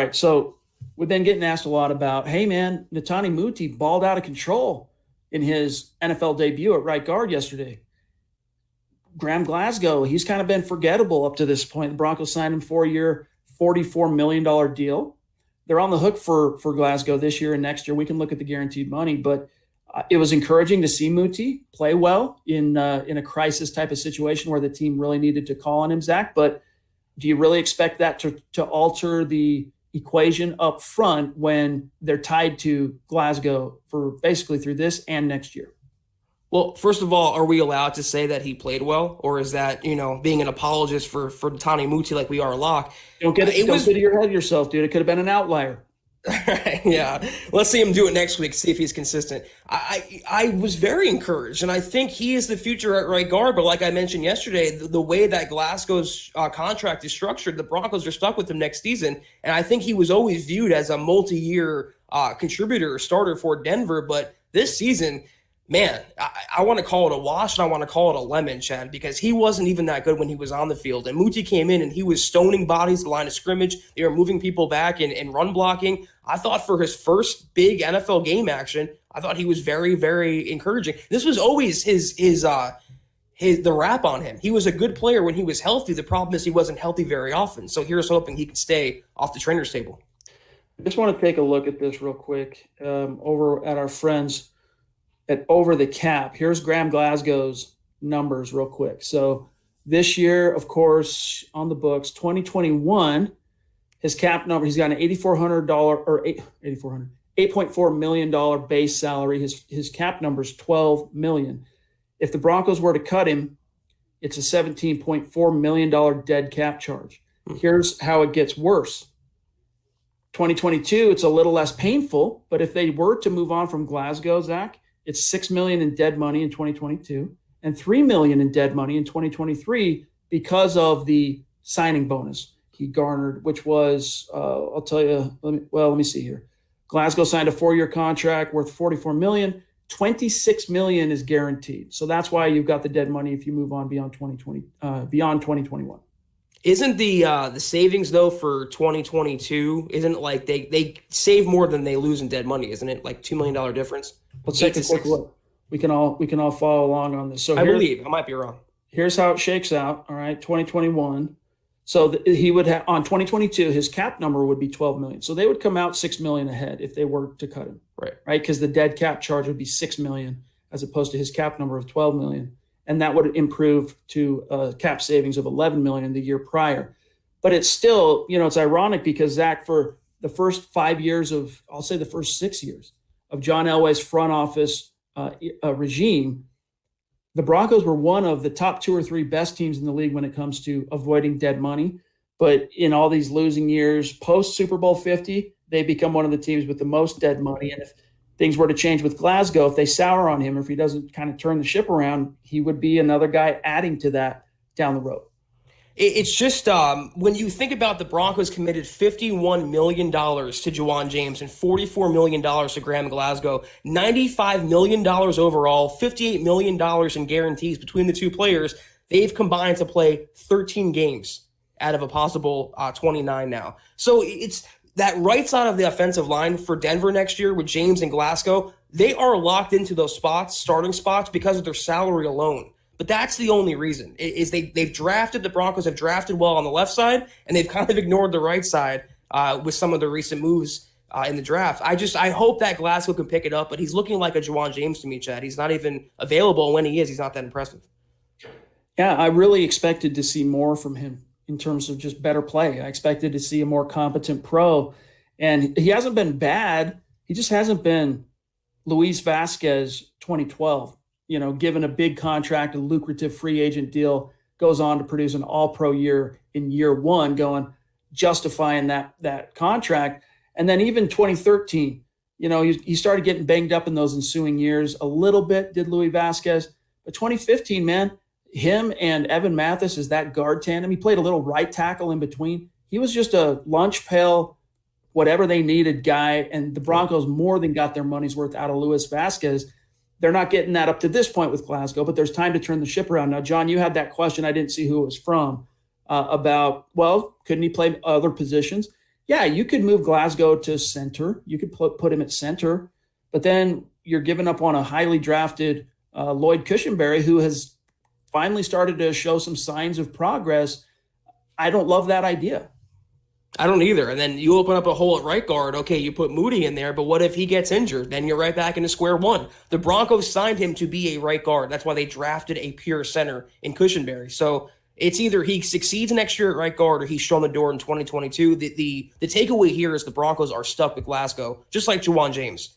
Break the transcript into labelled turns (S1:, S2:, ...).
S1: right, so we've been getting asked a lot about, hey, man, Netane Muti balled out of control in his NFL debut at right guard yesterday. Graham Glasgow, he's kind of been forgettable up to this point. The Broncos signed him 4-year, $44 million deal. They're on the hook for Glasgow this year and next year. We can look at the guaranteed money, but it was encouraging to see Muti play well in a crisis type of situation where the team really needed to call on him, Zach. But do you really expect that to alter the equation up front when they're tied to Glasgow for basically through this and next year?
S2: Well, first of all, are we allowed to say that he played well, or is that, being an apologist for Netane Muti like we are Locke?
S1: Don't get to your head yourself, dude. It could have been an outlier.
S2: Yeah, let's see him do it next week, see if he's consistent. I was very encouraged, and I think he is the future at right guard. But like I mentioned yesterday, the way that Glasgow's contract is structured, the Broncos are stuck with him next season, and I think he was always viewed as a multi-year contributor or starter for Denver. But this season, man, I want to call it a wash, and I want to call it a lemon, Chad, because he wasn't even that good when he was on the field. And Muti came in, and he was stoning bodies at the line of scrimmage. They were moving people back and run blocking. I thought for his first big NFL game action, I thought he was very, very encouraging. This was always the rap on him. He was a good player when he was healthy. The problem is he wasn't healthy very often. So here's hoping he can stay off the trainer's table.
S1: I just want to take a look at this real quick over at our friends at Over the Cap. Here's Graham Glasgow's numbers real quick. So this year, of course, on the books, 2021, his cap number, he's got an $8.4 million base salary. His cap number is $12 million. If the Broncos were to cut him, it's a $17.4 million dead cap charge. Here's how it gets worse. 2022, it's a little less painful, but if they were to move on from Glasgow, Zach, it's $6 million in dead money in 2022 and $3 million in dead money in 2023 because of the signing bonus he garnered, which was, I'll tell you, let me see here. Glasgow signed a 4-year contract worth $44 million. $26 million is guaranteed. So that's why you've got the dead money if you move on beyond 2021.
S2: Isn't the savings though for 2022? Isn't it like they save more than they lose in dead money? Isn't it like $2 million difference?
S1: Let's take a quick look. We can all follow along on this. So
S2: I believe I might be wrong.
S1: Here's how it shakes out. All right, 2021. So he would have on 2022, his cap number would be $12 million. So they would come out $6 million ahead if they were to cut him. Right. Because the dead cap charge would be $6 million as opposed to his cap number of $12 million. And that would improve to cap savings of $11 million the year prior. But it's still, it's ironic because, Zach, for the first 5 years of, I'll say the first 6 years of John Elway's front office regime, the Broncos were one of the top 2 or 3 best teams in the league when it comes to avoiding dead money. But in all these losing years, post Super Bowl 50, they become one of the teams with the most dead money. And if things were to change with Glasgow, if they sour on him, or if he doesn't kind of turn the ship around, he would be another guy adding to that down the road.
S2: It's just when you think about the Broncos committed $51 million to Juwan James and $44 million to Graham Glasgow, $95 million overall, $58 million in guarantees between the two players. They've combined to play 13 games out of a possible 29 now. So it's that right side of the offensive line for Denver next year with James and Glasgow. They are locked into those spots, starting spots, because of their salary alone. But that's the only reason, is they've drafted, the Broncos have drafted well on the left side, and they've kind of ignored the right side with some of the recent moves in the draft. I hope that Glasgow can pick it up, but he's looking like a Juwan James to me, Chad. He's not even available. When he is, he's not that impressive.
S1: Yeah, I really expected to see more from him in terms of just better play. I expected to see a more competent pro, and he hasn't been bad. He just hasn't been Luis Vasquez 2012. Given a big contract, a lucrative free agent deal, goes on to produce an all-pro year in year one, justifying that contract. And then even 2013, he started getting banged up in those ensuing years a little bit, did Luis Vasquez. But 2015, man, him and Evan Mathis is that guard tandem. He played a little right tackle in between. He was just a lunch pail, whatever they needed guy, and the Broncos more than got their money's worth out of Luis Vasquez. They're not getting that up to this point with Glasgow, but there's time to turn the ship around. Now, John, you had that question. I didn't see who it was from about, couldn't he play other positions? Yeah, you could move Glasgow to center. You could put him at center, but then you're giving up on a highly drafted Lloyd Cushenberry, who has finally started to show some signs of progress. I don't love that idea.
S2: I don't either. And then you open up a hole at right guard. Okay, you put Muti in there, but what if he gets injured? Then you're right back into square one. The Broncos signed him to be a right guard. That's why they drafted a pure center in Cushenberry. So it's either he succeeds next year at right guard or he's shown the door in 2022. The takeaway here is the Broncos are stuck with Glasgow, just like Juwan James.